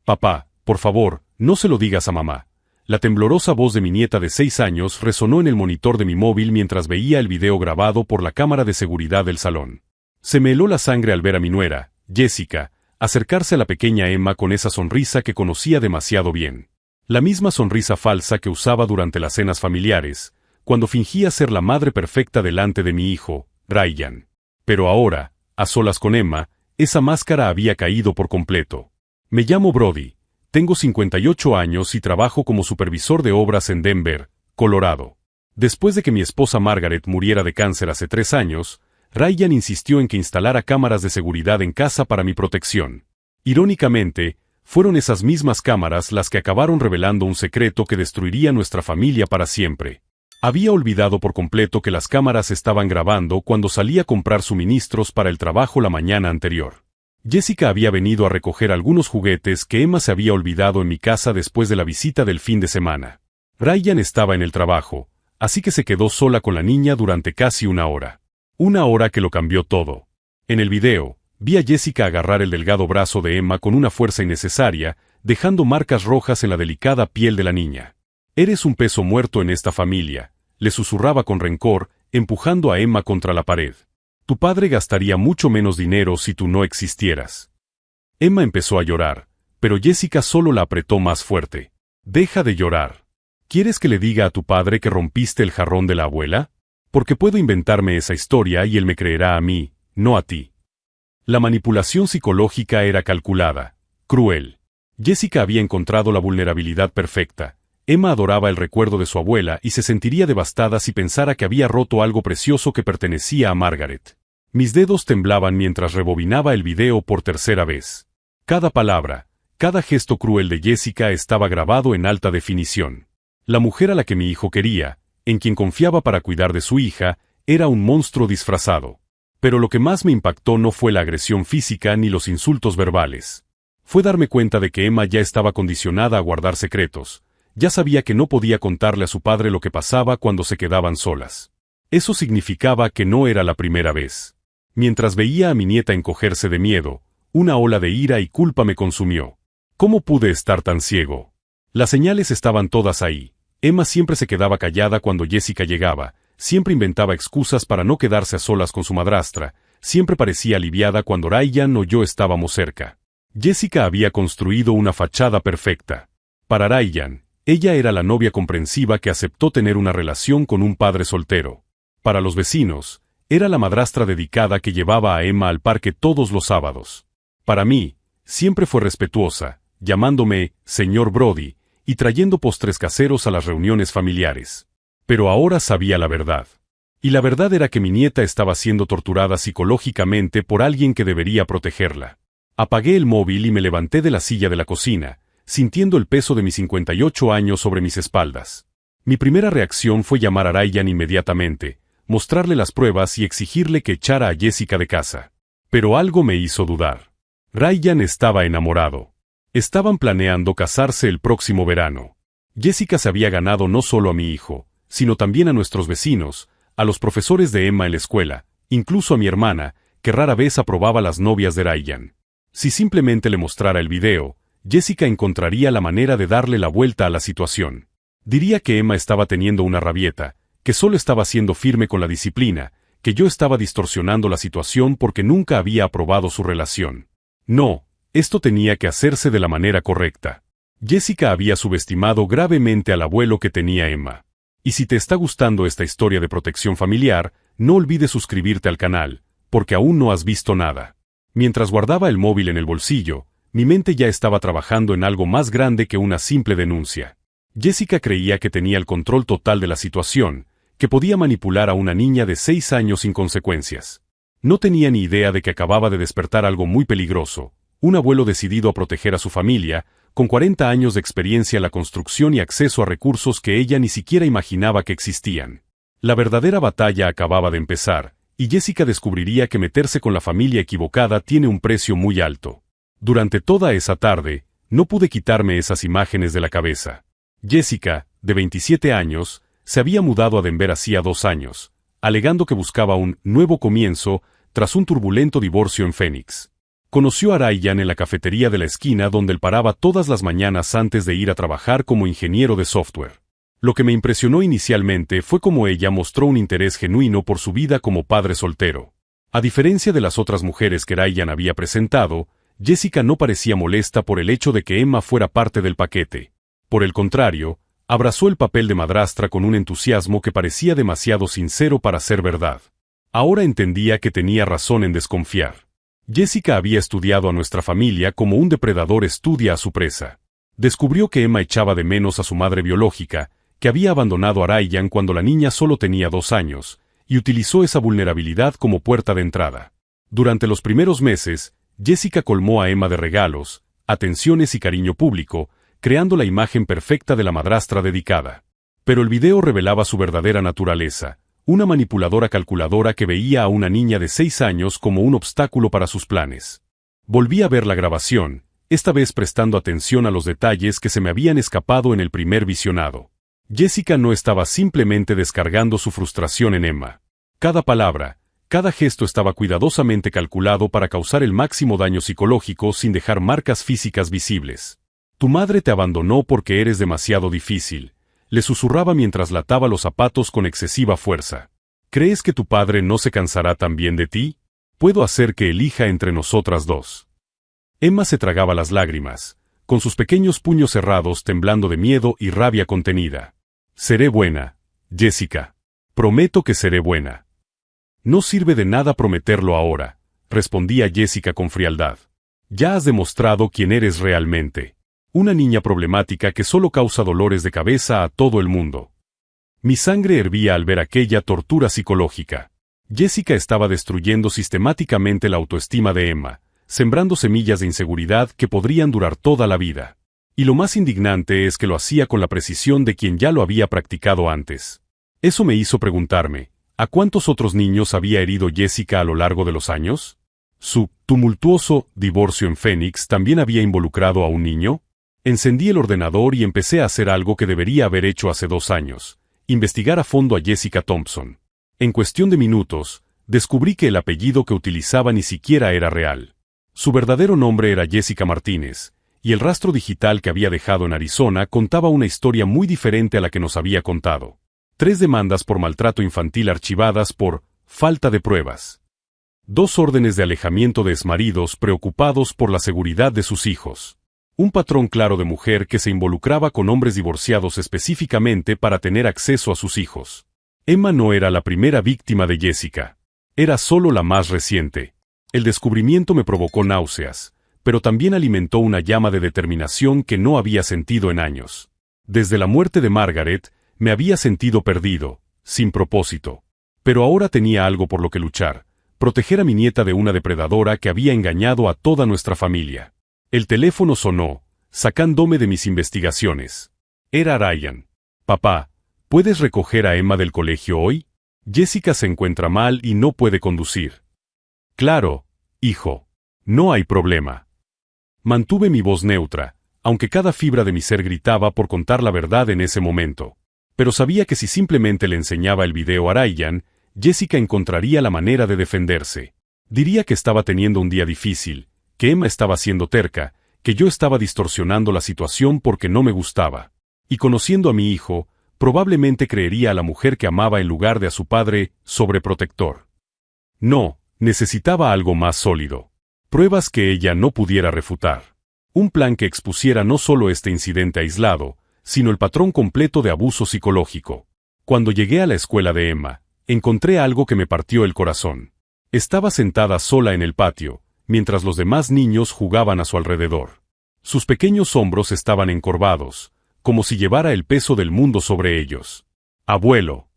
Papá, por favor, no se lo digas a mamá. La temblorosa voz de mi nieta de 6 años resonó en el monitor de mi móvil mientras veía el video grabado por la cámara de seguridad del salón. Se me heló la sangre al ver a mi nuera, Jessica, acercarse a la pequeña Emma con esa sonrisa que conocía demasiado bien. La misma sonrisa falsa que usaba durante las cenas familiares, cuando fingía ser la madre perfecta delante de mi hijo, Ryan. Pero ahora, a solas con Emma, esa máscara había caído por completo. Me llamo Brody, tengo 58 años y trabajo como supervisor de obras en Denver, Colorado. Después de que mi esposa Margaret muriera de cáncer hace 3 años, Ryan insistió en que instalara cámaras de seguridad en casa para mi protección. Irónicamente, fueron esas mismas cámaras las que acabaron revelando un secreto que destruiría nuestra familia para siempre. Había olvidado por completo que las cámaras estaban grabando cuando salí a comprar suministros para el trabajo la mañana anterior. Jessica había venido a recoger algunos juguetes que Emma se había olvidado en mi casa después de la visita del fin de semana. Ryan estaba en el trabajo, así que se quedó sola con la niña durante casi 1 hora. 1 hora que lo cambió todo. En el video, vi a Jessica agarrar el delgado brazo de Emma con una fuerza innecesaria, dejando marcas rojas en la delicada piel de la niña. «Eres un peso muerto en esta familia», le susurraba con rencor, empujando a Emma contra la pared. «Tu padre gastaría mucho menos dinero si tú no existieras». Emma empezó a llorar, pero Jessica solo la apretó más fuerte. «Deja de llorar. ¿Quieres que le diga a tu padre que rompiste el jarrón de la abuela? Porque puedo inventarme esa historia y él me creerá a mí, no a ti». La manipulación psicológica era calculada, cruel. Jessica había encontrado la vulnerabilidad perfecta. Emma adoraba el recuerdo de su abuela y se sentiría devastada si pensara que había roto algo precioso que pertenecía a Margaret. Mis dedos temblaban mientras rebobinaba el video por 3ª vez. Cada palabra, cada gesto cruel de Jessica estaba grabado en alta definición. La mujer a la que mi hijo quería, en quien confiaba para cuidar de su hija, era un monstruo disfrazado. Pero lo que más me impactó no fue la agresión física ni los insultos verbales. Fue darme cuenta de que Emma ya estaba condicionada a guardar secretos. Ya sabía que no podía contarle a su padre lo que pasaba cuando se quedaban solas. Eso significaba que no era la primera vez. Mientras veía a mi nieta encogerse de miedo, una ola de ira y culpa me consumió. ¿Cómo pude estar tan ciego? Las señales estaban todas ahí. Emma siempre se quedaba callada cuando Jessica llegaba, siempre inventaba excusas para no quedarse a solas con su madrastra, siempre parecía aliviada cuando Ryan o yo estábamos cerca. Jessica había construido una fachada perfecta. Para Ryan, ella era la novia comprensiva que aceptó tener una relación con un padre soltero. Para los vecinos, era la madrastra dedicada que llevaba a Emma al parque todos los sábados. Para mí, siempre fue respetuosa, llamándome «Señor Brody», y trayendo postres caseros a las reuniones familiares. Pero ahora sabía la verdad. Y la verdad era que mi nieta estaba siendo torturada psicológicamente por alguien que debería protegerla. Apagué el móvil y me levanté de la silla de la cocina, sintiendo el peso de mis 58 años sobre mis espaldas. Mi primera reacción fue llamar a Ryan inmediatamente, mostrarle las pruebas y exigirle que echara a Jessica de casa. Pero algo me hizo dudar. Ryan estaba enamorado. Estaban planeando casarse el próximo verano. Jessica se había ganado no solo a mi hijo, sino también a nuestros vecinos, a los profesores de Emma en la escuela, incluso a mi hermana, que rara vez aprobaba las novias de Ryan. Si simplemente le mostrara el video, Jessica encontraría la manera de darle la vuelta a la situación. Diría que Emma estaba teniendo una rabieta, que solo estaba siendo firme con la disciplina, que yo estaba distorsionando la situación porque nunca había aprobado su relación. No, esto tenía que hacerse de la manera correcta. Jessica había subestimado gravemente al abuelo que tenía Emma. Y si te está gustando esta historia de protección familiar, no olvides suscribirte al canal, porque aún no has visto nada. Mientras guardaba el móvil en el bolsillo, mi mente ya estaba trabajando en algo más grande que una simple denuncia. Jessica creía que tenía el control total de la situación, que podía manipular a una niña de 6 años sin consecuencias. No tenía ni idea de que acababa de despertar algo muy peligroso, un abuelo decidido a proteger a su familia, con 40 años de experiencia en la construcción y acceso a recursos que ella ni siquiera imaginaba que existían. La verdadera batalla acababa de empezar, y Jessica descubriría que meterse con la familia equivocada tiene un precio muy alto. Durante toda esa tarde, no pude quitarme esas imágenes de la cabeza. Jessica, de 27 años, se había mudado a Denver hacía 2 años, alegando que buscaba un nuevo comienzo tras un turbulento divorcio en Phoenix. Conoció a Ryan en la cafetería de la esquina donde él paraba todas las mañanas antes de ir a trabajar como ingeniero de software. Lo que me impresionó inicialmente fue cómo ella mostró un interés genuino por su vida como padre soltero. A diferencia de las otras mujeres que Ryan había presentado, Jessica no parecía molesta por el hecho de que Emma fuera parte del paquete. Por el contrario, abrazó el papel de madrastra con un entusiasmo que parecía demasiado sincero para ser verdad. Ahora entendía que tenía razón en desconfiar. Jessica había estudiado a nuestra familia como un depredador estudia a su presa. Descubrió que Emma echaba de menos a su madre biológica, que había abandonado a Ryan cuando la niña solo tenía 2 años, y utilizó esa vulnerabilidad como puerta de entrada. Durante los primeros meses, Jessica colmó a Emma de regalos, atenciones y cariño público, creando la imagen perfecta de la madrastra dedicada. Pero el video revelaba su verdadera naturaleza, una manipuladora calculadora que veía a una niña de 6 años como un obstáculo para sus planes. Volví a ver la grabación, esta vez prestando atención a los detalles que se me habían escapado en el primer visionado. Jessica no estaba simplemente descargando su frustración en Emma. Cada palabra, cada gesto estaba cuidadosamente calculado para causar el máximo daño psicológico sin dejar marcas físicas visibles. Tu madre te abandonó porque eres demasiado difícil, le susurraba mientras la ataba los zapatos con excesiva fuerza. ¿Crees que tu padre no se cansará también de ti? Puedo hacer que elija entre nosotras dos. Emma se tragaba las lágrimas, con sus pequeños puños cerrados temblando de miedo y rabia contenida. Seré buena, Jessica. Prometo que seré buena. No sirve de nada prometerlo ahora, respondía Jessica con frialdad. Ya has demostrado quién eres realmente. Una niña problemática que solo causa dolores de cabeza a todo el mundo. Mi sangre hervía al ver aquella tortura psicológica. Jessica estaba destruyendo sistemáticamente la autoestima de Emma, sembrando semillas de inseguridad que podrían durar toda la vida. Y lo más indignante es que lo hacía con la precisión de quien ya lo había practicado antes. Eso me hizo preguntarme, ¿a cuántos otros niños había herido Jessica a lo largo de los años? ¿Su tumultuoso divorcio en Phoenix también había involucrado a un niño? Encendí el ordenador y empecé a hacer algo que debería haber hecho hace 2 años, investigar a fondo a Jessica Thompson. En cuestión de minutos, descubrí que el apellido que utilizaba ni siquiera era real. Su verdadero nombre era Jessica Martínez, y el rastro digital que había dejado en Arizona contaba una historia muy diferente a la que nos había contado. 3 demandas por maltrato infantil archivadas por falta de pruebas. 2 órdenes de alejamiento de exmaridos preocupados por la seguridad de sus hijos. Un patrón claro de mujer que se involucraba con hombres divorciados específicamente para tener acceso a sus hijos. Emma no era la primera víctima de Jessica. Era solo la más reciente. El descubrimiento me provocó náuseas, pero también alimentó una llama de determinación que no había sentido en años. Desde la muerte de Margaret, me había sentido perdido, sin propósito. Pero ahora tenía algo por lo que luchar, proteger a mi nieta de una depredadora que había engañado a toda nuestra familia. El teléfono sonó, sacándome de mis investigaciones. Era Ryan. Papá, ¿puedes recoger a Emma del colegio hoy? Jessica se encuentra mal y no puede conducir. Claro, hijo. No hay problema. Mantuve mi voz neutra, aunque cada fibra de mi ser gritaba por contar la verdad en ese momento. Pero sabía que si simplemente le enseñaba el video a Ryan, Jessica encontraría la manera de defenderse. Diría que estaba teniendo un día difícil, que Emma estaba siendo terca, que yo estaba distorsionando la situación porque no me gustaba. Y conociendo a mi hijo, probablemente creería a la mujer que amaba en lugar de a su padre, sobreprotector. No, necesitaba algo más sólido. Pruebas que ella no pudiera refutar. Un plan que expusiera no solo este incidente aislado, sino el patrón completo de abuso psicológico. Cuando llegué a la escuela de Emma, encontré algo que me partió el corazón. Estaba sentada sola en el patio, mientras los demás niños jugaban a su alrededor. Sus pequeños hombros estaban encorvados, como si llevara el peso del mundo sobre ellos. «Abuelo».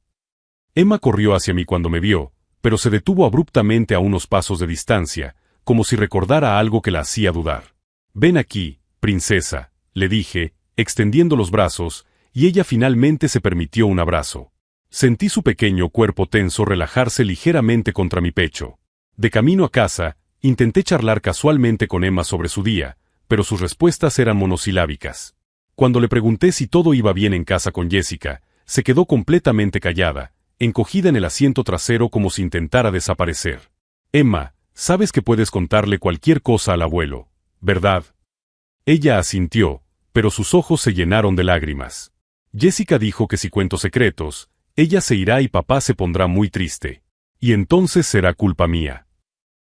Emma corrió hacia mí cuando me vio, pero se detuvo abruptamente a unos pasos de distancia, como si recordara algo que la hacía dudar. «Ven aquí, princesa», le dije, extendiendo los brazos, y ella finalmente se permitió un abrazo. Sentí su pequeño cuerpo tenso relajarse ligeramente contra mi pecho. De camino a casa, intenté charlar casualmente con Emma sobre su día, pero sus respuestas eran monosilábicas. Cuando le pregunté si todo iba bien en casa con Jessica, se quedó completamente callada, encogida en el asiento trasero como si intentara desaparecer. «Emma, Sabes que puedes contarle cualquier cosa al abuelo, ¿verdad? Ella asintió, pero sus ojos se llenaron de lágrimas. Jessica dijo que si cuento secretos, ella se irá y papá se pondrá muy triste. Y entonces será culpa mía.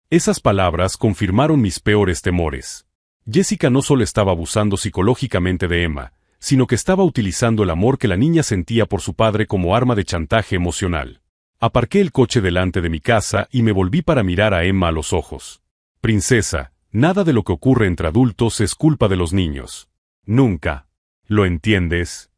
Esas palabras confirmaron mis peores temores. Jessica no solo estaba abusando psicológicamente de Emma, sino que estaba utilizando el amor que la niña sentía por su padre como arma de chantaje emocional. Aparqué el coche delante de mi casa y me volví para mirar a Emma a los ojos. Princesa, nada de lo que ocurre entre adultos es culpa de los niños. Nunca. ¿Lo entiendes?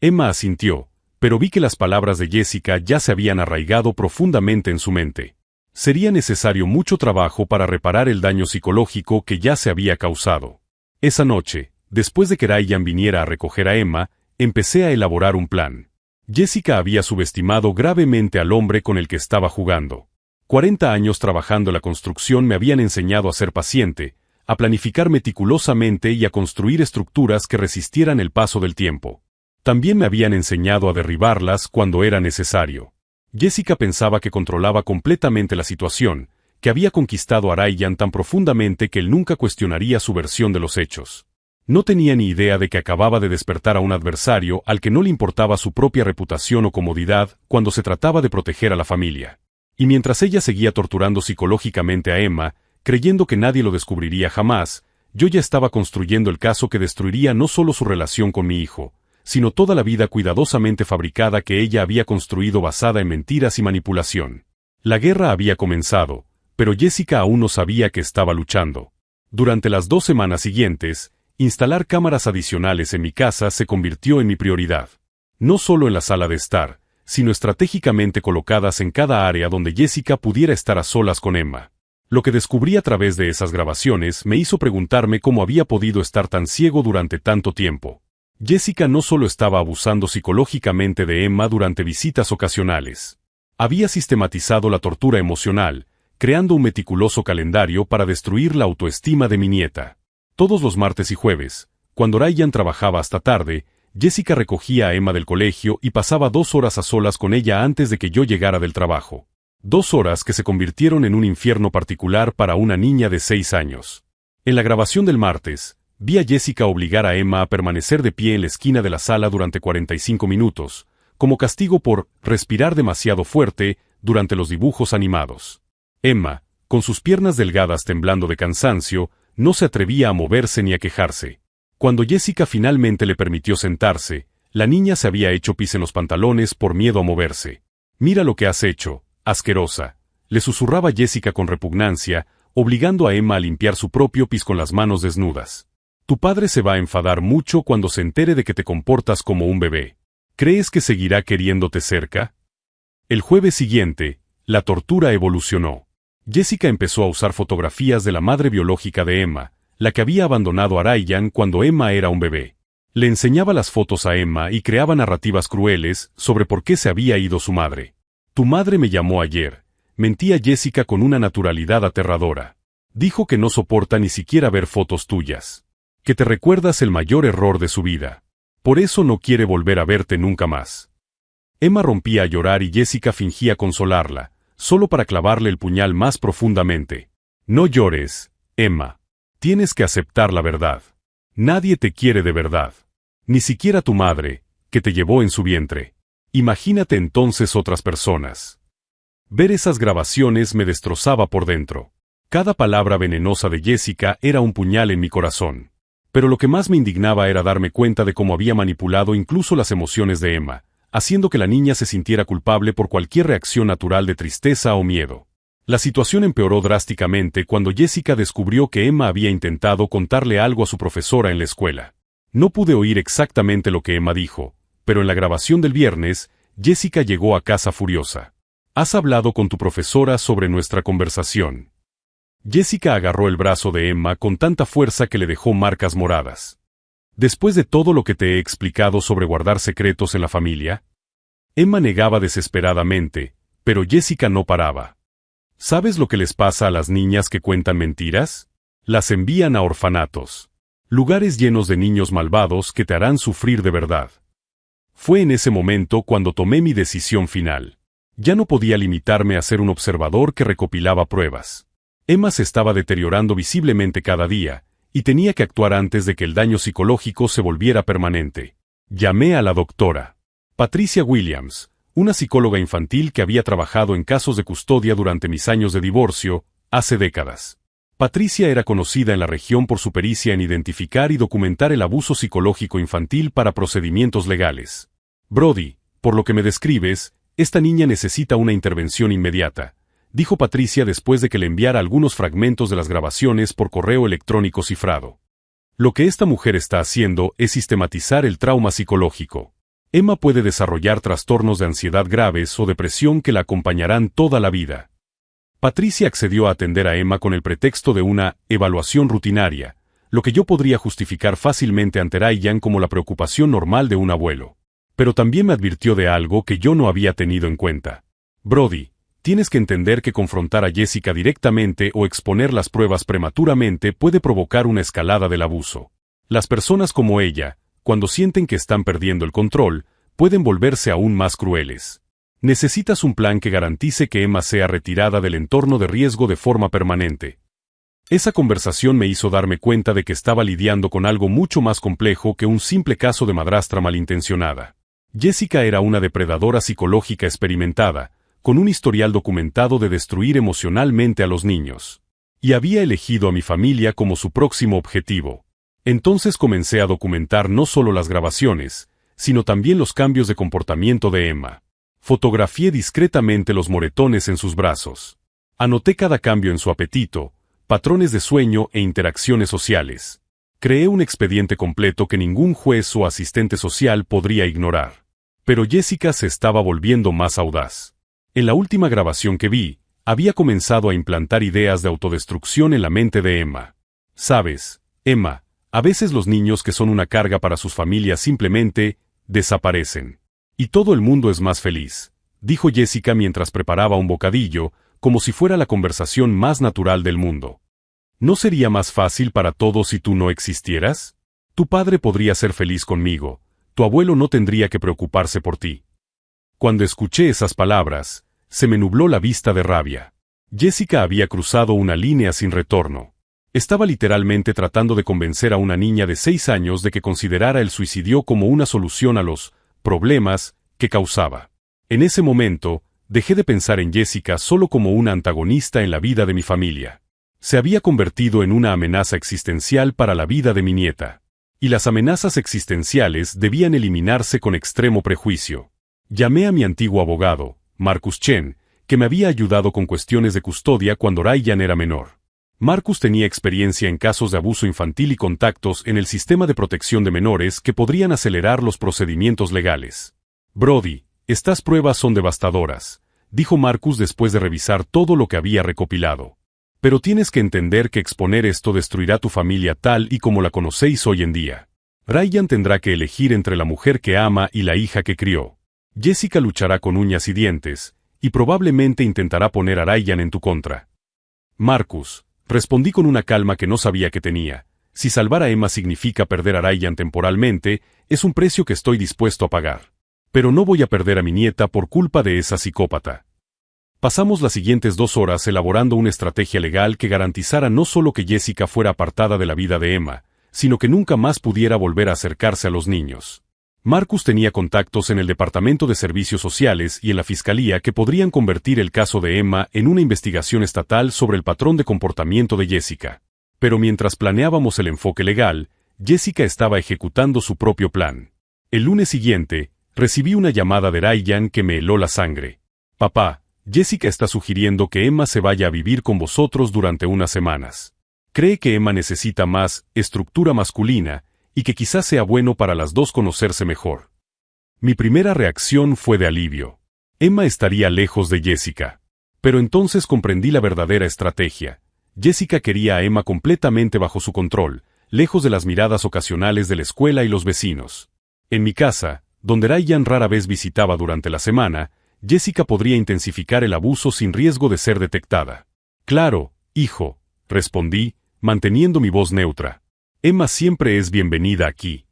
Emma asintió, pero vi que las palabras de Jessica ya se habían arraigado profundamente en su mente. Sería necesario mucho trabajo para reparar el daño psicológico que ya se había causado. Esa noche, después de que Ryan viniera a recoger a Emma, empecé a elaborar un plan. Jessica había subestimado gravemente al hombre con el que estaba jugando. 40 años trabajando en la construcción me habían enseñado a ser paciente, a planificar meticulosamente y a construir estructuras que resistieran el paso del tiempo. También me habían enseñado a derribarlas cuando era necesario. Jessica pensaba que controlaba completamente la situación, que había conquistado a Ryan tan profundamente que él nunca cuestionaría su versión de los hechos. No tenía ni idea de que acababa de despertar a un adversario al que no le importaba su propia reputación o comodidad cuando se trataba de proteger a la familia. Y mientras ella seguía torturando psicológicamente a Emma, creyendo que nadie lo descubriría jamás, yo ya estaba construyendo el caso que destruiría no solo su relación con mi hijo, sino toda la vida cuidadosamente fabricada que ella había construido basada en mentiras y manipulación. La guerra había comenzado, pero Jessica aún no sabía que estaba luchando. Durante las 2 semanas siguientes, instalar cámaras adicionales en mi casa se convirtió en mi prioridad. No solo en la sala de estar, sino estratégicamente colocadas en cada área donde Jessica pudiera estar a solas con Emma. Lo que descubrí a través de esas grabaciones me hizo preguntarme cómo había podido estar tan ciego durante tanto tiempo. Jessica no solo estaba abusando psicológicamente de Emma durante visitas ocasionales. Había sistematizado la tortura emocional, creando un meticuloso calendario para destruir la autoestima de mi nieta. Todos los martes y jueves, cuando Ryan trabajaba hasta tarde, Jessica recogía a Emma del colegio y pasaba 2 horas a solas con ella antes de que yo llegara del trabajo. 2 horas que se convirtieron en un infierno particular para una niña de 6 años. En la grabación del martes, vi a Jessica obligar a Emma a permanecer de pie en la esquina de la sala durante 45 minutos, como castigo por respirar demasiado fuerte durante los dibujos animados. Emma, con sus piernas delgadas temblando de cansancio, no se atrevía a moverse ni a quejarse. Cuando Jessica finalmente le permitió sentarse, la niña se había hecho pis en los pantalones por miedo a moverse. «Mira lo que has hecho, asquerosa», le susurraba Jessica con repugnancia, obligando a Emma a limpiar su propio pis con las manos desnudas. «Tu padre se va a enfadar mucho cuando se entere de que te comportas como un bebé. ¿Crees que seguirá queriéndote cerca?» El jueves siguiente, la tortura evolucionó. Jessica empezó a usar fotografías de la madre biológica de Emma, la que había abandonado a Ryan cuando Emma era un bebé. Le enseñaba las fotos a Emma y creaba narrativas crueles sobre por qué se había ido su madre. «Tu madre me llamó ayer», mentía Jessica con una naturalidad aterradora. «Dijo que no soporta ni siquiera ver fotos tuyas. Que te recuerdas el mayor error de su vida. Por eso no quiere volver a verte nunca más». Emma rompía a llorar y Jessica fingía consolarla, solo para clavarle el puñal más profundamente. «No llores, Emma. Tienes que aceptar la verdad. Nadie te quiere de verdad. Ni siquiera tu madre, que te llevó en su vientre. Imagínate entonces otras personas». Ver esas grabaciones me destrozaba por dentro. Cada palabra venenosa de Jessica era un puñal en mi corazón. Pero lo que más me indignaba era darme cuenta de cómo había manipulado incluso las emociones de Emma, haciendo que la niña se sintiera culpable por cualquier reacción natural de tristeza o miedo. La situación empeoró drásticamente cuando Jessica descubrió que Emma había intentado contarle algo a su profesora en la escuela. No pude oír exactamente lo que Emma dijo, pero en la grabación del viernes, Jessica llegó a casa furiosa. «¿Has hablado con tu profesora sobre nuestra conversación?». Jessica agarró el brazo de Emma con tanta fuerza que le dejó marcas moradas. «Después de todo lo que te he explicado sobre guardar secretos en la familia». Emma negaba desesperadamente, pero Jessica no paraba. «¿Sabes lo que les pasa a las niñas que cuentan mentiras? Las envían a orfanatos. Lugares llenos de niños malvados que te harán sufrir de verdad». Fue en ese momento cuando tomé mi decisión final. Ya no podía limitarme a ser un observador que recopilaba pruebas. Emma se estaba deteriorando visiblemente cada día, y tenía que actuar antes de que el daño psicológico se volviera permanente. Llamé a la doctora Patricia Williams, una psicóloga infantil que había trabajado en casos de custodia durante mis años de divorcio, hace décadas. Patricia era conocida en la región por su pericia en identificar y documentar el abuso psicológico infantil para procedimientos legales. Brody, por lo que me describes, esta niña necesita una intervención inmediata, dijo Patricia después de que le enviara algunos fragmentos de las grabaciones por correo electrónico cifrado. Lo que esta mujer está haciendo es sistematizar el trauma psicológico. Emma puede desarrollar trastornos de ansiedad graves o depresión que la acompañarán toda la vida. Patricia accedió a atender a Emma con el pretexto de una evaluación rutinaria, lo que yo podría justificar fácilmente ante Ryan como la preocupación normal de un abuelo. Pero también me advirtió de algo que yo no había tenido en cuenta. Brody, tienes que entender que confrontar a Jessica directamente o exponer las pruebas prematuramente puede provocar una escalada del abuso. Las personas como ella, cuando sienten que están perdiendo el control, pueden volverse aún más crueles. Necesitas un plan que garantice que Emma sea retirada del entorno de riesgo de forma permanente. Esa conversación me hizo darme cuenta de que estaba lidiando con algo mucho más complejo que un simple caso de madrastra malintencionada. Jessica era una depredadora psicológica experimentada, con un historial documentado de destruir emocionalmente a los niños. Y había elegido a mi familia como su próximo objetivo. Entonces comencé a documentar no solo las grabaciones, sino también los cambios de comportamiento de Emma. Fotografié discretamente los moretones en sus brazos. Anoté cada cambio en su apetito, patrones de sueño e interacciones sociales. Creé un expediente completo que ningún juez o asistente social podría ignorar. Pero Jessica se estaba volviendo más audaz. En la última grabación que vi, había comenzado a implantar ideas de autodestrucción en la mente de Emma. ¿Sabes, Emma? A veces los niños que son una carga para sus familias simplemente desaparecen. Y todo el mundo es más feliz, dijo Jessica mientras preparaba un bocadillo, como si fuera la conversación más natural del mundo. ¿No sería más fácil para todos si tú no existieras? Tu padre podría ser feliz conmigo, tu abuelo no tendría que preocuparse por ti. Cuando escuché esas palabras, se me nubló la vista de rabia. Jessica había cruzado una línea sin retorno. Estaba literalmente tratando de convencer a una niña de 6 años de que considerara el suicidio como una solución a los problemas que causaba. En ese momento, dejé de pensar en Jessica solo como una antagonista en la vida de mi familia. Se había convertido en una amenaza existencial para la vida de mi nieta. Y las amenazas existenciales debían eliminarse con extremo prejuicio. Llamé a mi antiguo abogado, Marcus Chen, que me había ayudado con cuestiones de custodia cuando Ryan era menor. Marcus tenía experiencia en casos de abuso infantil y contactos en el sistema de protección de menores que podrían acelerar los procedimientos legales. Brody, estas pruebas son devastadoras, dijo Marcus después de revisar todo lo que había recopilado. Pero tienes que entender que exponer esto destruirá tu familia tal y como la conocéis hoy en día. Ryan tendrá que elegir entre la mujer que ama y la hija que crió. Jessica luchará con uñas y dientes, y probablemente intentará poner a Ryan en tu contra. Marcus, respondí con una calma que no sabía que tenía. Si salvar a Emma significa perder a Ryan temporalmente, es un precio que estoy dispuesto a pagar. Pero no voy a perder a mi nieta por culpa de esa psicópata. Pasamos las siguientes 2 horas elaborando una estrategia legal que garantizara no solo que Jessica fuera apartada de la vida de Emma, sino que nunca más pudiera volver a acercarse a los niños. Marcus tenía contactos en el Departamento de Servicios Sociales y en la Fiscalía que podrían convertir el caso de Emma en una investigación estatal sobre el patrón de comportamiento de Jessica. Pero mientras planeábamos el enfoque legal, Jessica estaba ejecutando su propio plan. El lunes siguiente, recibí una llamada de Ryan que me heló la sangre. Papá, Jessica está sugiriendo que Emma se vaya a vivir con vosotros durante unas semanas. Cree que Emma necesita más estructura masculina, y que quizás sea bueno para las dos conocerse mejor. Mi primera reacción fue de alivio. Emma estaría lejos de Jessica. Pero entonces comprendí la verdadera estrategia. Jessica quería a Emma completamente bajo su control, lejos de las miradas ocasionales de la escuela y los vecinos. En mi casa, donde Ryan rara vez visitaba durante la semana, Jessica podría intensificar el abuso sin riesgo de ser detectada. Claro, hijo, respondí, manteniendo mi voz neutra. Emma siempre es bienvenida aquí.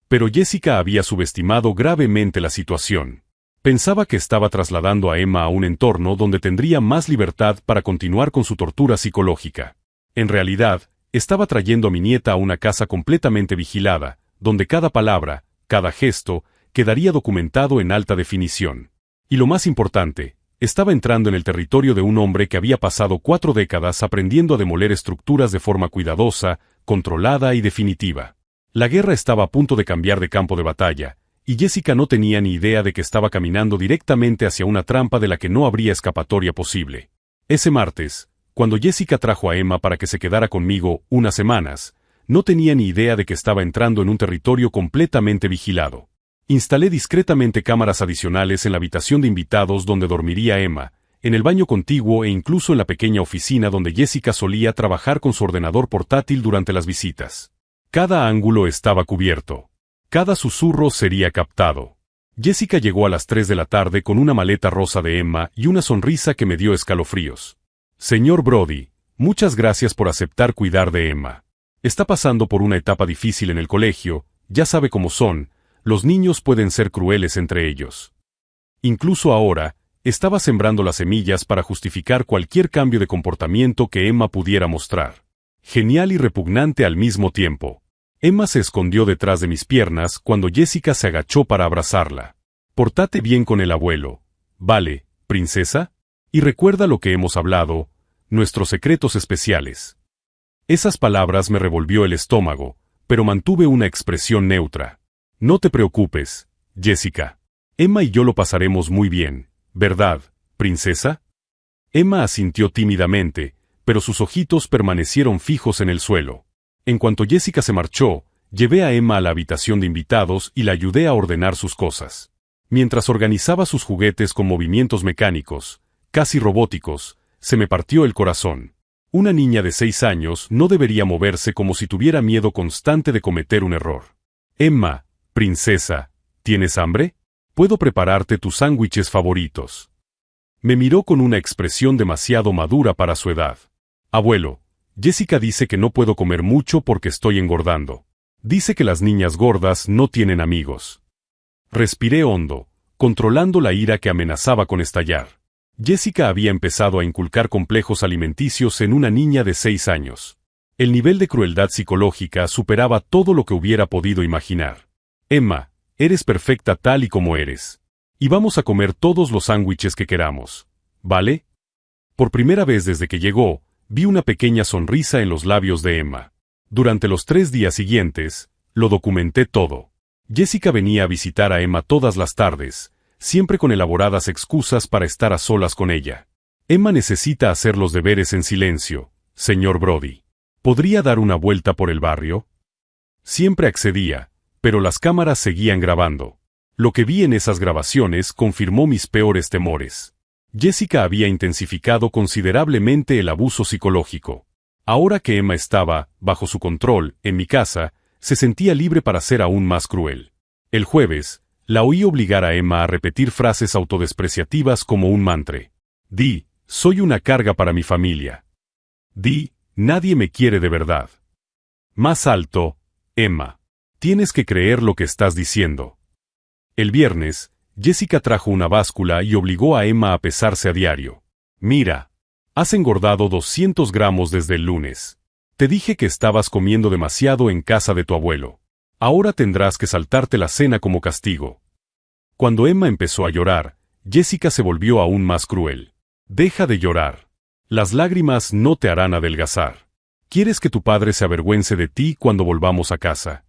Pero Jessica había subestimado gravemente la situación. Pensaba que estaba trasladando a Emma a un entorno donde tendría más libertad para continuar con su tortura psicológica. En realidad, estaba trayendo a mi nieta a una casa completamente vigilada, donde cada palabra, cada gesto, quedaría documentado en alta definición. Y lo más importante, estaba entrando en el territorio de un hombre que había pasado 4 décadas aprendiendo a demoler estructuras de forma cuidadosa, controlada y definitiva. La guerra estaba a punto de cambiar de campo de batalla, y Jessica no tenía ni idea de que estaba caminando directamente hacia una trampa de la que no habría escapatoria posible. Ese martes, cuando Jessica trajo a Emma para que se quedara conmigo unas semanas, no tenía ni idea de que estaba entrando en un territorio completamente vigilado. Instalé discretamente cámaras adicionales en la habitación de invitados donde dormiría Emma, en el baño contiguo e incluso en la pequeña oficina donde Jessica solía trabajar con su ordenador portátil durante las visitas. Cada ángulo estaba cubierto. Cada susurro sería captado. Jessica llegó a las 3 de la tarde con una maleta rosa de Emma y una sonrisa que me dio escalofríos. Señor Brody, muchas gracias por aceptar cuidar de Emma. Está pasando por una etapa difícil en el colegio, ya sabe cómo son, los niños pueden ser crueles entre ellos. Incluso ahora, estaba sembrando las semillas para justificar cualquier cambio de comportamiento que Emma pudiera mostrar. Genial y repugnante al mismo tiempo. Emma se escondió detrás de mis piernas cuando Jessica se agachó para abrazarla. Pórtate bien con el abuelo. ¿Vale, princesa? Y recuerda lo que hemos hablado, nuestros secretos especiales. Esas palabras me revolvió el estómago, pero mantuve una expresión neutra. No te preocupes, Jessica. Emma y yo lo pasaremos muy bien, ¿verdad, princesa? Emma asintió tímidamente, pero sus ojitos permanecieron fijos en el suelo. En cuanto Jessica se marchó, llevé a Emma a la habitación de invitados y la ayudé a ordenar sus cosas. Mientras organizaba sus juguetes con movimientos mecánicos, casi robóticos, se me partió el corazón. Una niña de 6 años no debería moverse como si tuviera miedo constante de cometer un error. Emma, princesa, ¿tienes hambre? Puedo prepararte tus sándwiches favoritos. Me miró con una expresión demasiado madura para su edad. Abuelo, Jessica dice que no puedo comer mucho porque estoy engordando. Dice que las niñas gordas no tienen amigos. Respiré hondo, controlando la ira que amenazaba con estallar. Jessica había empezado a inculcar complejos alimenticios en una niña de 6 años. El nivel de crueldad psicológica superaba todo lo que hubiera podido imaginar. Emma, eres perfecta tal y como eres. Y vamos a comer todos los sándwiches que queramos, ¿vale? Por primera vez desde que llegó, vi una pequeña sonrisa en los labios de Emma. Durante los 3 días siguientes, lo documenté todo. Jessica venía a visitar a Emma todas las tardes, siempre con elaboradas excusas para estar a solas con ella. Emma necesita hacer los deberes en silencio, señor Brody. ¿Podría dar una vuelta por el barrio? Siempre accedía, pero las cámaras seguían grabando. Lo que vi en esas grabaciones confirmó mis peores temores. Jessica había intensificado considerablemente el abuso psicológico. Ahora que Emma estaba, bajo su control, en mi casa, se sentía libre para ser aún más cruel. El jueves, la oí obligar a Emma a repetir frases autodespreciativas como un mantra. Di, soy una carga para mi familia. Di, nadie me quiere de verdad. Más alto, Emma. Tienes que creer lo que estás diciendo. El viernes, Jessica trajo una báscula y obligó a Emma a pesarse a diario. Mira, has engordado 200 gramos desde el lunes. Te dije que estabas comiendo demasiado en casa de tu abuelo. Ahora tendrás que saltarte la cena como castigo. Cuando Emma empezó a llorar, Jessica se volvió aún más cruel. Deja de llorar. Las lágrimas no te harán adelgazar. ¿Quieres que tu padre se avergüence de ti cuando volvamos a casa?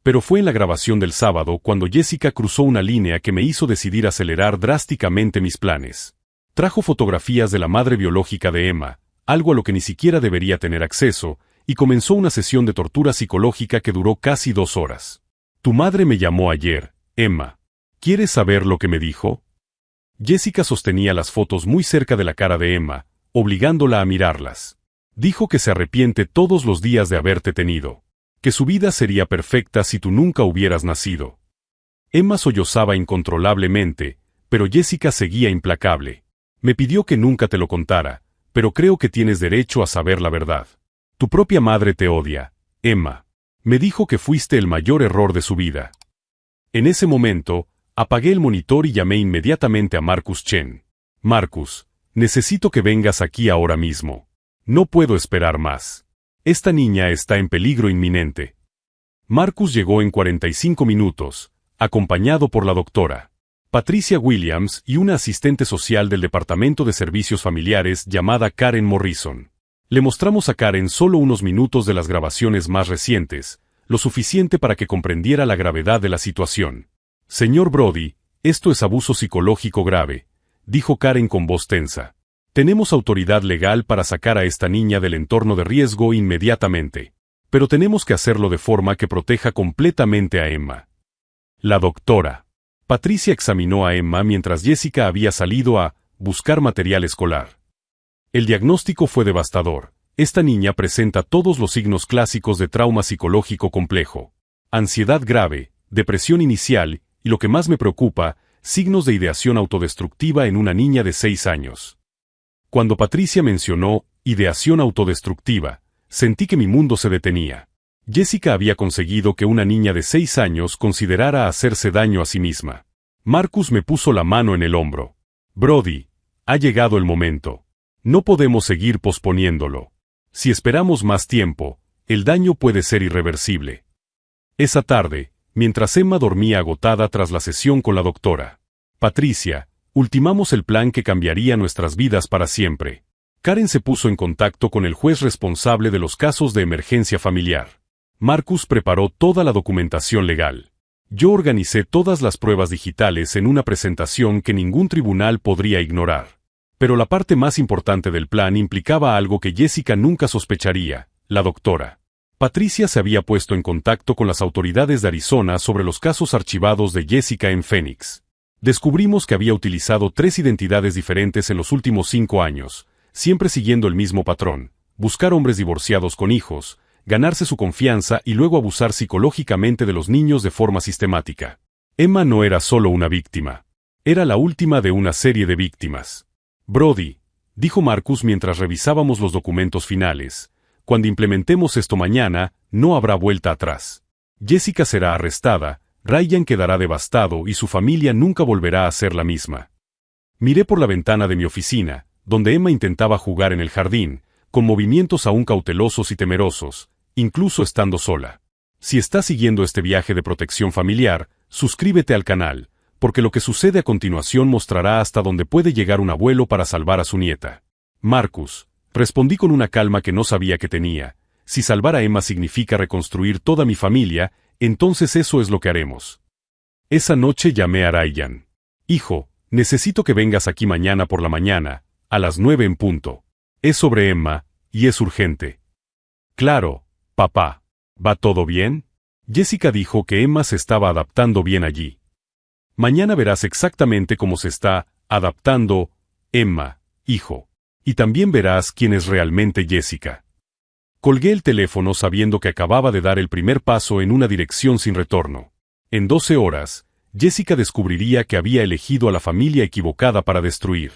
Pero fue en la grabación del sábado cuando Jessica cruzó una línea que me hizo decidir acelerar drásticamente mis planes. Trajo fotografías de la madre biológica de Emma, algo a lo que ni siquiera debería tener acceso, y comenzó una sesión de tortura psicológica que duró casi 2 horas. Tu madre me llamó ayer, Emma. ¿Quieres saber lo que me dijo? Jessica sostenía las fotos muy cerca de la cara de Emma, obligándola a mirarlas. Dijo que se arrepiente todos los días de haberte tenido. Que su vida sería perfecta si tú nunca hubieras nacido. Emma sollozaba incontrolablemente, pero Jessica seguía implacable. Me pidió que nunca te lo contara, pero creo que tienes derecho a saber la verdad. Tu propia madre te odia, Emma. Me dijo que fuiste el mayor error de su vida. En ese momento, Apagué el monitor y llamé inmediatamente a Marcus Chen. Marcus, necesito que vengas aquí ahora mismo. No puedo esperar más. Esta niña está en peligro inminente. Marcus llegó en 45 minutos, acompañado por la doctora Patricia Williams y una asistente social del Departamento de Servicios Familiares llamada Karen Morrison. Le mostramos a Karen solo unos minutos de las grabaciones más recientes, lo suficiente para que comprendiera la gravedad de la situación. Señor Brody, esto es abuso psicológico grave, dijo Karen con voz tensa. Tenemos autoridad legal para sacar a esta niña del entorno de riesgo inmediatamente, pero tenemos que hacerlo de forma que proteja completamente a Emma. La doctora Patricia examinó a Emma mientras Jessica había salido a buscar material escolar. El diagnóstico fue devastador. Esta niña presenta todos los signos clásicos de trauma psicológico complejo. Ansiedad grave, depresión inicial y, lo que más me preocupa, signos de ideación autodestructiva en una niña de 6 años. Cuando Patricia mencionó ideación autodestructiva, sentí que mi mundo se detenía. Jessica había conseguido que una niña de 6 años considerara hacerse daño a sí misma. Marcus me puso la mano en el hombro. Brody, ha llegado el momento. No podemos seguir posponiéndolo. Si esperamos más tiempo, el daño puede ser irreversible. Esa tarde, mientras Emma dormía agotada tras la sesión con la doctora Patricia, ultimamos el plan que cambiaría nuestras vidas para siempre. Karen se puso en contacto con el juez responsable de los casos de emergencia familiar. Marcus preparó toda la documentación legal. Yo organicé todas las pruebas digitales en una presentación que ningún tribunal podría ignorar. Pero la parte más importante del plan implicaba algo que Jessica nunca sospecharía: la doctora Patricia se había puesto en contacto con las autoridades de Arizona sobre los casos archivados de Jessica en Phoenix. Descubrimos que había utilizado 3 identidades diferentes en los últimos 5 años, siempre siguiendo el mismo patrón: buscar hombres divorciados con hijos, ganarse su confianza y luego abusar psicológicamente de los niños de forma sistemática. Emma no era solo una víctima. Era la última de una serie de víctimas. Brody, dijo Marcus mientras revisábamos los documentos finales, cuando implementemos esto mañana, no habrá vuelta atrás. Jessica será arrestada, Ryan quedará devastado y su familia nunca volverá a ser la misma. Miré por la ventana de mi oficina, donde Emma intentaba jugar en el jardín, con movimientos aún cautelosos y temerosos, incluso estando sola. Si estás siguiendo este viaje de protección familiar, suscríbete al canal, porque lo que sucede a continuación mostrará hasta dónde puede llegar un abuelo para salvar a su nieta. Marcus, respondí con una calma que no sabía que tenía. Si salvar a Emma significa reconstruir toda mi familia, entonces eso es lo que haremos. Esa noche llamé a Ryan. Hijo, necesito que vengas aquí mañana por la mañana, a las 9 en punto. Es sobre Emma, y es urgente. Claro, papá. ¿Va todo bien? Jessica dijo que Emma se estaba adaptando bien allí. Mañana verás exactamente cómo se está adaptando Emma, hijo. Y también verás quién es realmente Jessica. Colgué el teléfono sabiendo que acababa de dar el primer paso en una dirección sin retorno. En 12 horas, Jessica descubriría que había elegido a la familia equivocada para destruir,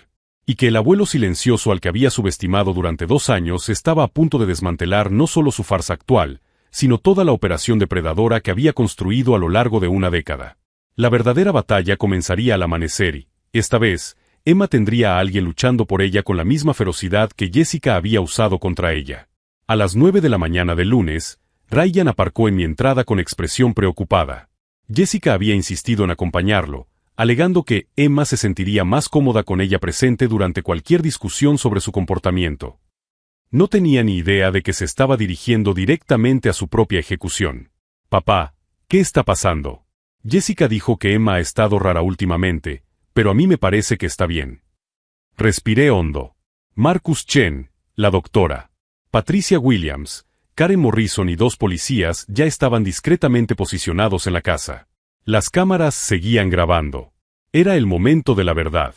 y que el abuelo silencioso al que había subestimado durante 2 años estaba a punto de desmantelar no solo su farsa actual, sino toda la operación depredadora que había construido a lo largo de una década. La verdadera batalla comenzaría al amanecer y, esta vez, Emma tendría a alguien luchando por ella con la misma ferocidad que Jessica había usado contra ella. A las 9 de la mañana del lunes, Ryan aparcó en mi entrada con expresión preocupada. Jessica había insistido en acompañarlo, alegando que Emma se sentiría más cómoda con ella presente durante cualquier discusión sobre su comportamiento. No tenía ni idea de que se estaba dirigiendo directamente a su propia ejecución. Papá, ¿qué está pasando? Jessica dijo que Emma ha estado rara últimamente, pero a mí me parece que está bien. Respiré hondo. Marcus Chen, la doctora Patricia Williams, Karen Morrison y 2 policías ya estaban discretamente posicionados en la casa. Las cámaras seguían grabando. Era el momento de la verdad.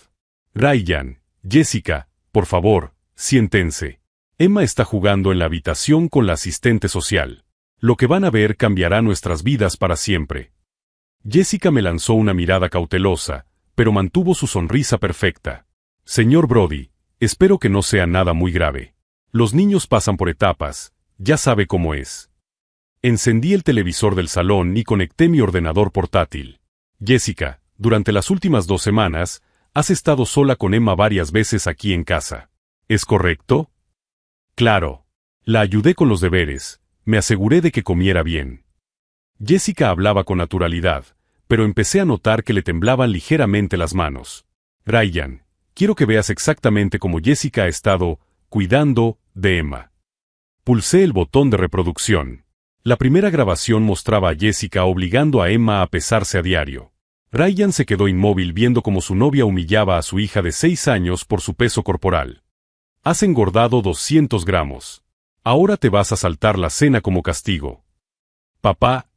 Ryan, Jessica, por favor, siéntense. Emma está jugando en la habitación con la asistente social. Lo que van a ver cambiará nuestras vidas para siempre. Jessica me lanzó una mirada cautelosa, pero mantuvo su sonrisa perfecta. Señor Brody, espero que no sea nada muy grave. Los niños pasan por etapas, ya sabe cómo es. Encendí el televisor del salón y conecté mi ordenador portátil. Jessica, durante las últimas 2 semanas, has estado sola con Emma varias veces aquí en casa. ¿Es correcto? Claro. La ayudé con los deberes, me aseguré de que comiera bien. Jessica hablaba con naturalidad, pero empecé a notar que le temblaban ligeramente las manos. Ryan, quiero que veas exactamente cómo Jessica ha estado cuidando de Emma. Pulsé el botón de reproducción. La primera grabación mostraba a Jessica obligando a Emma a pesarse a diario. Ryan se quedó inmóvil viendo cómo su novia humillaba a su hija de 6 años por su peso corporal. Has engordado 200 gramos. Ahora te vas a saltar la cena como castigo. Papá,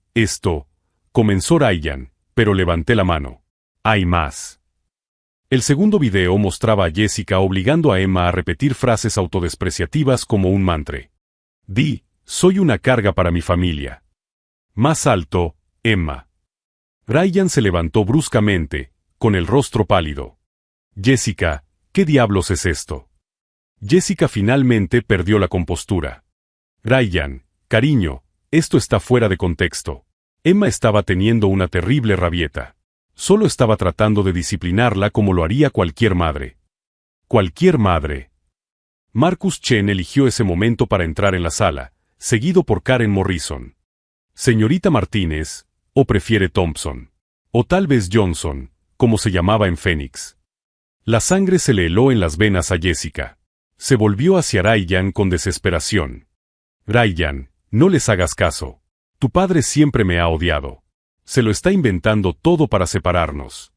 comenzó Ryan, pero levanté la mano. Hay más. El segundo video mostraba a Jessica obligando a Emma a repetir frases autodespreciativas como un mantra. Soy una carga para mi familia. Más alto, Emma. Ryan se levantó bruscamente, con el rostro pálido. Jessica, ¿qué diablos es esto? Jessica finalmente perdió la compostura. Ryan, cariño, esto está fuera de contexto. Emma estaba teniendo una terrible rabieta. Solo estaba tratando de disciplinarla como lo haría cualquier madre. Cualquier madre. Marcus Chen eligió ese momento para entrar en la sala, seguido por Karen Morrison. Señorita Martínez, o prefiere Thompson. O tal vez Johnson, como se llamaba en Phoenix. La sangre se le heló en las venas a Jessica. Se volvió hacia Ryan con desesperación. Ryan, no les hagas caso. Tu padre siempre me ha odiado. Se lo está inventando todo para separarnos.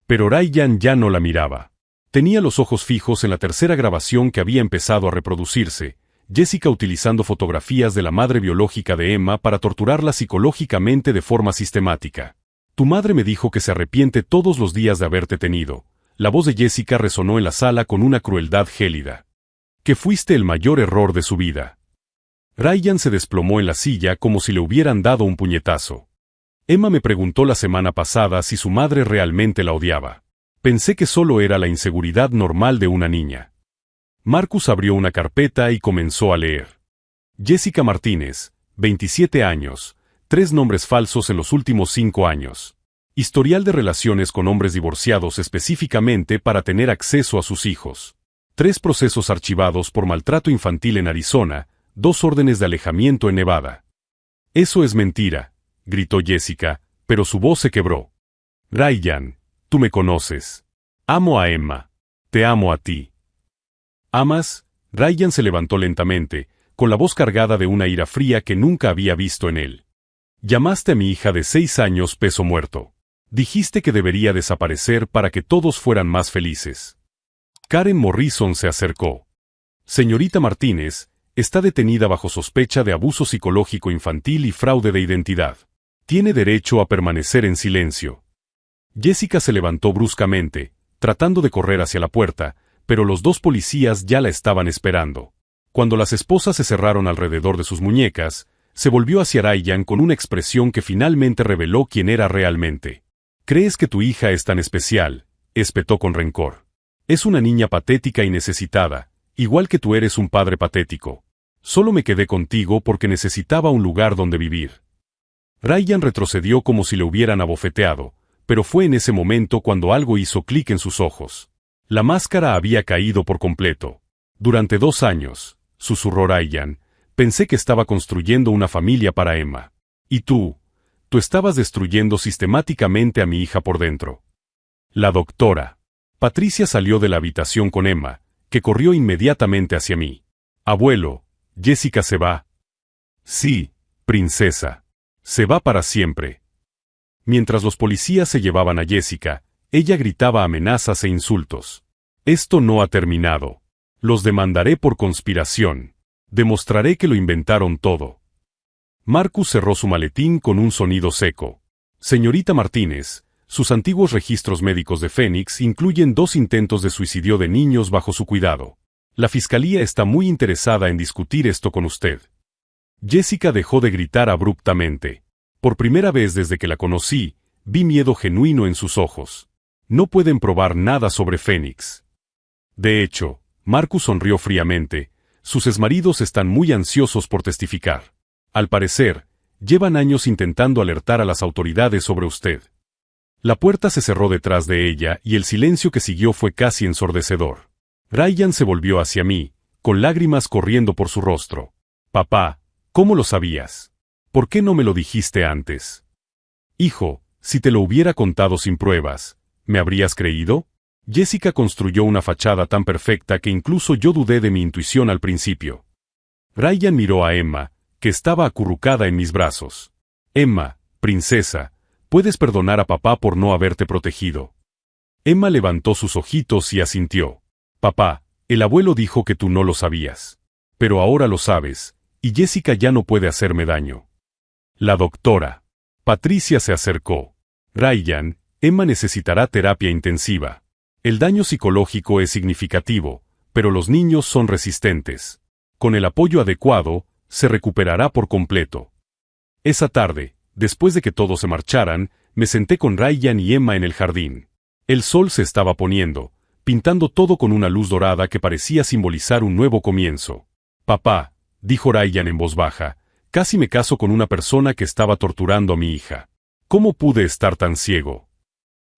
Pero Ryan ya no la miraba. Tenía los ojos fijos en la tercera grabación que había empezado a reproducirse, Jessica utilizando fotografías de la madre biológica de Emma para torturarla psicológicamente de forma sistemática. Tu madre me dijo que se arrepiente todos los días de haberte tenido. La voz de Jessica resonó en la sala con una crueldad gélida. Que fuiste el mayor error de su vida. Ryan se desplomó en la silla como si le hubieran dado un puñetazo. Emma me preguntó la semana pasada si su madre realmente la odiaba. Pensé que solo era la inseguridad normal de una niña. Marcus abrió una carpeta y comenzó a leer. Jessica Martínez, 27 años, 3 nombres falsos en los últimos 5 años. Historial de relaciones con hombres divorciados específicamente para tener acceso a sus hijos. 3 procesos archivados por maltrato infantil en Arizona, 2 órdenes de alejamiento en Nevada. Eso es mentira, gritó Jessica, pero su voz se quebró. Ryan, tú me conoces. Amo a Emma. Te amo a ti. ¿Amas? Ryan se levantó lentamente, con la voz cargada de una ira fría que nunca había visto en él. Llamaste a mi hija de 6 años peso muerto. Dijiste que debería desaparecer para que todos fueran más felices. Karen Morrison se acercó. Señorita Martínez, está detenida bajo sospecha de abuso psicológico infantil y fraude de identidad. Tiene derecho a permanecer en silencio. Jessica se levantó bruscamente, tratando de correr hacia la puerta, pero los 2 policías ya la estaban esperando. Cuando las esposas se cerraron alrededor de sus muñecas, se volvió hacia Ryan con una expresión que finalmente reveló quién era realmente. ¿Crees que tu hija es tan especial?, espetó con rencor. Es una niña patética y necesitada, igual que tú eres un padre patético. Solo me quedé contigo porque necesitaba un lugar donde vivir. Ryan retrocedió como si le hubieran abofeteado, pero fue en ese momento cuando algo hizo clic en sus ojos. La máscara había caído por completo. Durante 2 años, susurró Ryan, pensé que estaba construyendo una familia para Emma. Y tú estabas destruyendo sistemáticamente a mi hija por dentro. La doctora. Patricia salió de la habitación con Emma, que corrió inmediatamente hacia mí. Abuelo, Jessica se va. Sí, princesa. Se va para siempre. Mientras los policías se llevaban a Jessica, ella gritaba amenazas e insultos. Esto no ha terminado. Los demandaré por conspiración. Demostraré que lo inventaron todo. Marcus cerró su maletín con un sonido seco. Señorita Martínez, sus antiguos registros médicos de Phoenix incluyen 2 intentos de suicidio de niños bajo su cuidado. La fiscalía está muy interesada en discutir esto con usted. Jessica dejó de gritar abruptamente. Por primera vez desde que la conocí, vi miedo genuino en sus ojos. No pueden probar nada sobre Phoenix. De hecho, Marcus sonrió fríamente, sus exmaridos están muy ansiosos por testificar. Al parecer, llevan años intentando alertar a las autoridades sobre usted. La puerta se cerró detrás de ella y el silencio que siguió fue casi ensordecedor. Ryan se volvió hacia mí, con lágrimas corriendo por su rostro. Papá, ¿cómo lo sabías? ¿Por qué no me lo dijiste antes? Hijo, si te lo hubiera contado sin pruebas, ¿me habrías creído? Jessica construyó una fachada tan perfecta que incluso yo dudé de mi intuición al principio. Ryan miró a Emma, que estaba acurrucada en mis brazos. Emma, princesa, puedes perdonar a papá por no haberte protegido. Emma levantó sus ojitos y asintió. Papá, el abuelo dijo que tú no lo sabías. Pero ahora lo sabes, y Jessica ya no puede hacerme daño. La doctora Patricia se acercó. Ryan, Emma necesitará terapia intensiva. El daño psicológico es significativo, pero los niños son resistentes. Con el apoyo adecuado, se recuperará por completo. Esa tarde, después de que todos se marcharan, me senté con Ryan y Emma en el jardín. El sol se estaba poniendo, pintando todo con una luz dorada que parecía simbolizar un nuevo comienzo. Papá, dijo Ryan en voz baja, casi me caso con una persona que estaba torturando a mi hija. ¿Cómo pude estar tan ciego?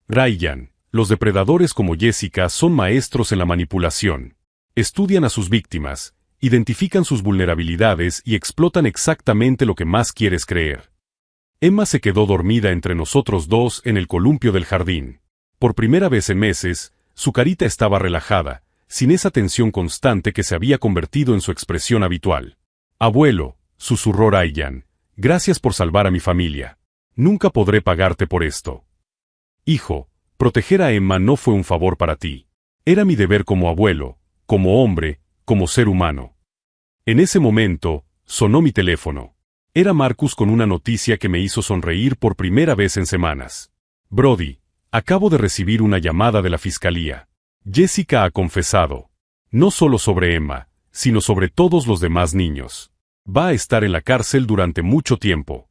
Ryan, los depredadores como Jessica son maestros en la manipulación. Estudian a sus víctimas, identifican sus vulnerabilidades y explotan exactamente lo que más quieres creer. Emma se quedó dormida entre nosotros dos en el columpio del jardín. Por primera vez en meses, su carita estaba relajada, sin esa tensión constante que se había convertido en su expresión habitual. Abuelo, susurró Ryan, gracias por salvar a mi familia. Nunca podré pagarte por esto. Hijo, proteger a Emma no fue un favor para ti. Era mi deber como abuelo, como hombre, como ser humano. En ese momento, sonó mi teléfono. Era Marcus con una noticia que me hizo sonreír por primera vez en semanas. Brody, acabo de recibir una llamada de la fiscalía. Jessica ha confesado. No solo sobre Emma, sino sobre todos los demás niños. Va a estar en la cárcel durante mucho tiempo.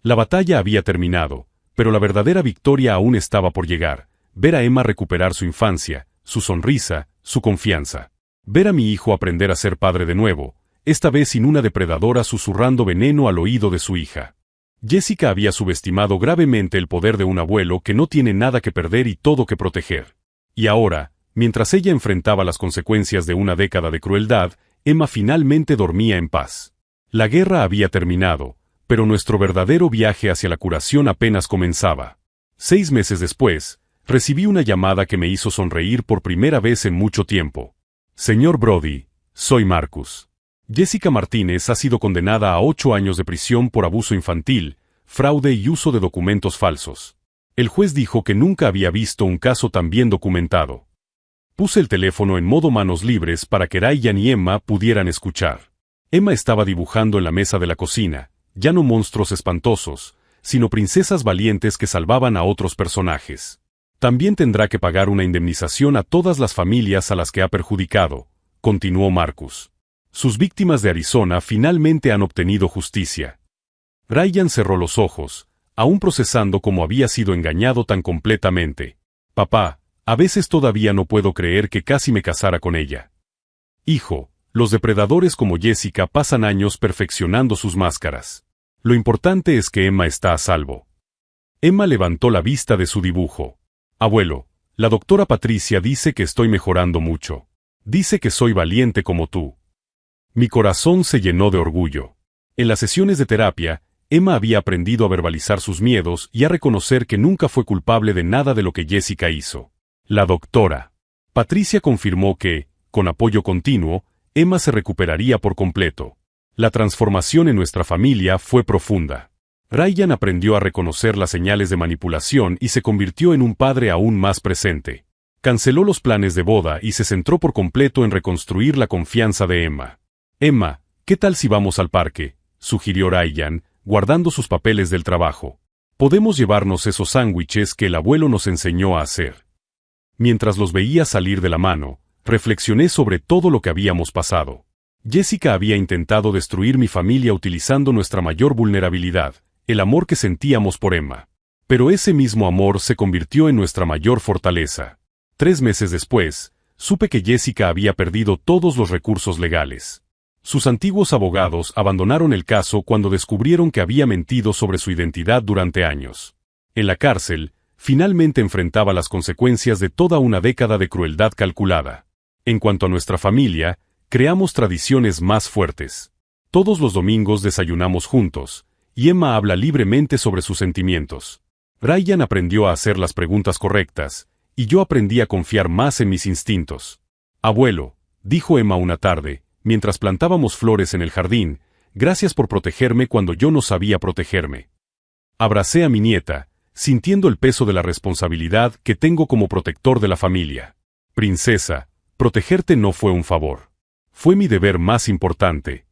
La batalla había terminado, pero la verdadera victoria aún estaba por llegar. Ver a Emma recuperar su infancia, su sonrisa, su confianza. Ver a mi hijo aprender a ser padre de nuevo, esta vez sin una depredadora susurrando veneno al oído de su hija. Jessica había subestimado gravemente el poder de un abuelo que no tiene nada que perder y todo que proteger. Y ahora, mientras ella enfrentaba las consecuencias de una década de crueldad, Emma finalmente dormía en paz. La guerra había terminado, pero nuestro verdadero viaje hacia la curación apenas comenzaba. 6 meses después, recibí una llamada que me hizo sonreír por primera vez en mucho tiempo. Señor Brody, soy Marcus. Jessica Martínez ha sido condenada a 8 años de prisión por abuso infantil, fraude y uso de documentos falsos. El juez dijo que nunca había visto un caso tan bien documentado. Puse el teléfono en modo manos libres para que Ryan y Emma pudieran escuchar. Emma estaba dibujando en la mesa de la cocina, ya no monstruos espantosos, sino princesas valientes que salvaban a otros personajes. También tendrá que pagar una indemnización a todas las familias a las que ha perjudicado, continuó Marcus. Sus víctimas de Arizona finalmente han obtenido justicia. Ryan cerró los ojos, aún procesando cómo había sido engañado tan completamente. Papá, a veces todavía no puedo creer que casi me casara con ella. Hijo, los depredadores como Jessica pasan años perfeccionando sus máscaras. Lo importante es que Emma está a salvo. Emma levantó la vista de su dibujo. Abuelo, la doctora Patricia dice que estoy mejorando mucho. Dice que soy valiente como tú. Mi corazón se llenó de orgullo. En las sesiones de terapia, Emma había aprendido a verbalizar sus miedos y a reconocer que nunca fue culpable de nada de lo que Jessica hizo. La doctora Patricia confirmó que, con apoyo continuo, Emma se recuperaría por completo. La transformación en nuestra familia fue profunda. Ryan aprendió a reconocer las señales de manipulación y se convirtió en un padre aún más presente. Canceló los planes de boda y se centró por completo en reconstruir la confianza de Emma. Emma, ¿qué tal si vamos al parque?, sugirió Ryan, guardando sus papeles del trabajo. Podemos llevarnos esos sándwiches que el abuelo nos enseñó a hacer. Mientras los veía salir de la mano, reflexioné sobre todo lo que habíamos pasado. Jessica había intentado destruir mi familia utilizando nuestra mayor vulnerabilidad, el amor que sentíamos por Emma. Pero ese mismo amor se convirtió en nuestra mayor fortaleza. 3 meses después, supe que Jessica había perdido todos los recursos legales. Sus antiguos abogados abandonaron el caso cuando descubrieron que había mentido sobre su identidad durante años. En la cárcel, Finalmente enfrentaba las consecuencias de toda una década de crueldad calculada. En cuanto a nuestra familia, creamos tradiciones más fuertes. Todos los domingos desayunamos juntos, y Emma habla libremente sobre sus sentimientos. Ryan aprendió a hacer las preguntas correctas, y yo aprendí a confiar más en mis instintos. Abuelo, dijo Emma una tarde, mientras plantábamos flores en el jardín, gracias por protegerme cuando yo no sabía protegerme. Abracé a mi nieta, sintiendo el peso de la responsabilidad que tengo como protector de la familia. Princesa, protegerte no fue un favor. Fue mi deber más importante.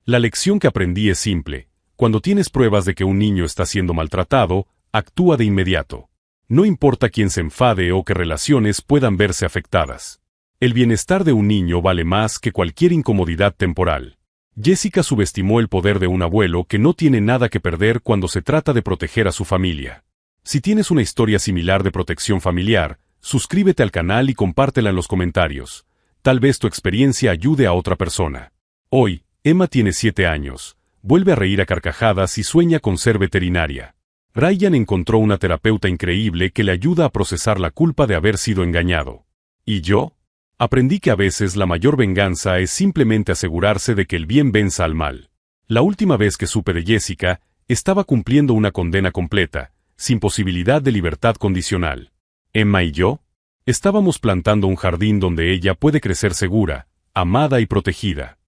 La lección que aprendí es simple: cuando tienes pruebas de que un niño está siendo maltratado, actúa de inmediato. No importa quién se enfade o qué relaciones puedan verse afectadas. El bienestar de un niño vale más que cualquier incomodidad temporal. Jessica subestimó el poder de un abuelo que no tiene nada que perder cuando se trata de proteger a su familia. Si tienes una historia similar de protección familiar, suscríbete al canal y compártela en los comentarios. Tal vez tu experiencia ayude a otra persona. Hoy, Emma tiene 7 años, vuelve a reír a carcajadas y sueña con ser veterinaria. Ryan encontró una terapeuta increíble que le ayuda a procesar la culpa de haber sido engañado. ¿Y yo? Aprendí que a veces la mayor venganza es simplemente asegurarse de que el bien venza al mal. La última vez que supe de Jessica, estaba cumpliendo una condena completa, sin posibilidad de libertad condicional. Emma y yo estábamos plantando un jardín donde ella puede crecer segura, amada y protegida.